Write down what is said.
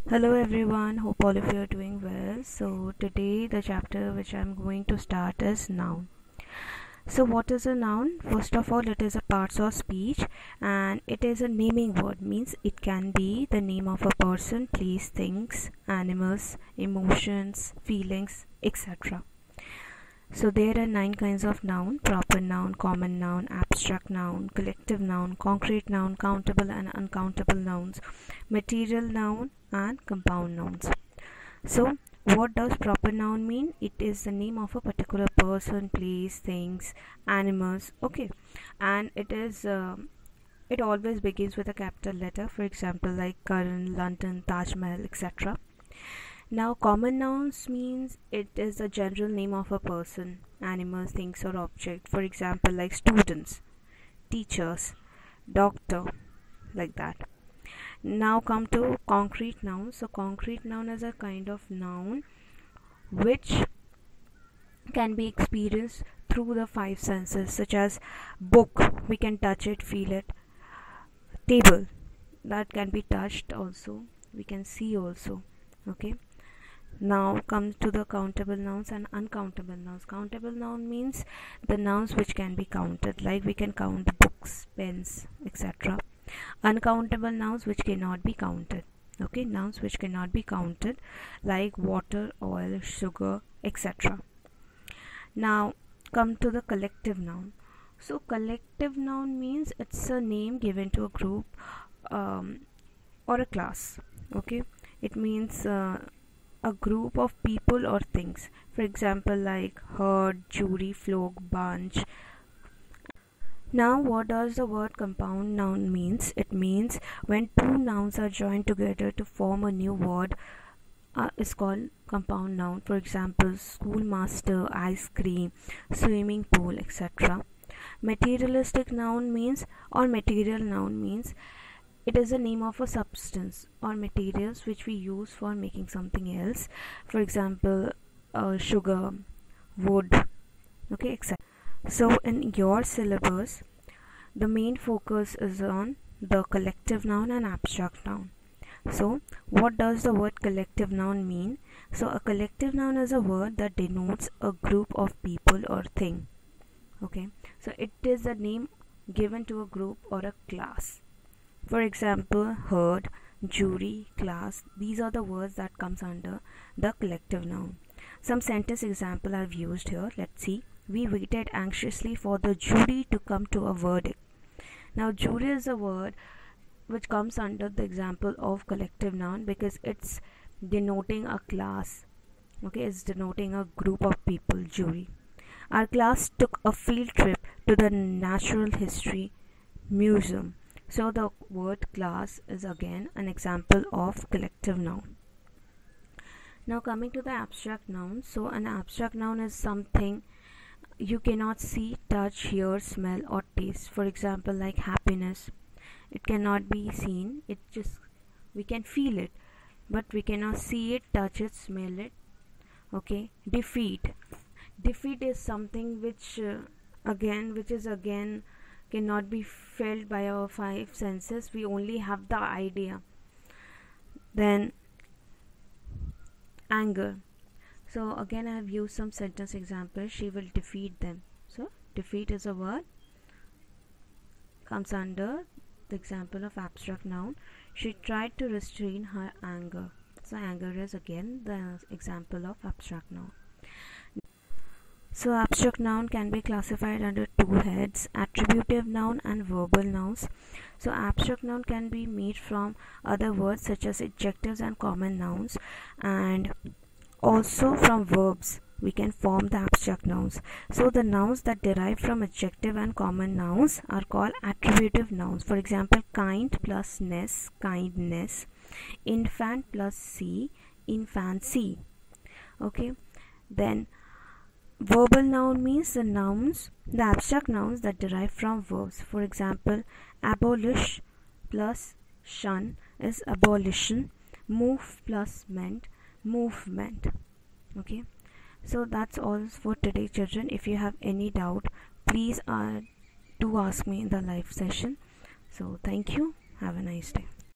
Hello everyone, hope all of you are doing well. So today the chapter which I'm going to start is noun. So what is a noun? First of all, it is a parts of speech and it is a naming word, means it can be the name of a person, place, things, animals, emotions, feelings, etc. So there are 9 kinds of noun: proper noun, common noun, abstract noun, collective noun, concrete noun, countable and uncountable nouns, material noun and compound nouns. So what does proper noun mean? It is the name of a particular person, place, things, animals, okay, and it always begins with a capital letter, for example like Karan, London, Taj Mahal, etc. Now common nouns means it is the general name of a person, animals, things or object, for example like students, teachers, doctor, like that. Now come to concrete noun. So concrete noun is a kind of noun which can be experienced through the 5 senses, such as book, we can touch it, feel it, table, that can be touched also, we can see also, okay. Now comes to the countable nouns and uncountable nouns. Countable noun means the nouns which can be counted, like we can count books, pens, etc. Uncountable nouns which cannot be counted, okay, nouns which cannot be counted like water, oil, sugar, etc. Now come to the collective noun. So collective noun means it's a name given to a group or a class, okay. It means a group of people or things, for example like herd, jury, flock, bunch. Now what does the word compound noun means? It means when two nouns are joined together to form a new word is called compound noun, for example schoolmaster, ice cream, swimming pool, etc. Materialistic noun means, or material noun means, it is the name of a substance or materials which we use for making something else, for example sugar, wood, okay, etc. So in your syllabus the main focus is on the collective noun and abstract noun. So what does the word collective noun mean? So a collective noun is a word that denotes a group of people or thing, okay. So it is a name given to a group or a class. For example, herd, jury, class, these are the words that comes under the collective noun. Some sentence example I've used here. Let's see. We waited anxiously for the jury to come to a verdict. Now jury is a word which comes under the example of collective noun because it's denoting a class, okay, it's denoting a group of people, jury. Our class took a field trip to the Natural History Museum. So the word class is again an example of collective noun. Now coming to the abstract noun. So an abstract noun is something you cannot see, touch, hear, smell or taste. For example like happiness, it cannot be seen, it just, we can feel it but we cannot see it, touch it, smell it, okay. Defeat is something which again cannot be felt by our 5 senses, we only have the idea. Then anger, so again I have used some sentence examples. She will defeat them. So defeat is a word, comes under the example of abstract noun. She tried to restrain her anger. So anger is again the example of abstract noun. So abstract noun can be classified under 2 heads: attributive noun and verbal nouns. So abstract noun can be made from other words such as adjectives and common nouns, and also from verbs we can form the abstract nouns. So the nouns that derive from adjective and common nouns are called attributive nouns. For example, kind plus ness, kindness; infant plus c, infancy, okay. Then verbal noun means the abstract nouns that derive from verbs. For example, abolish plus shun is abolition; move plus ment, movement, okay. So that's all for today, children. If you have any doubt, please do ask me in the live session. So thank you, have a nice day.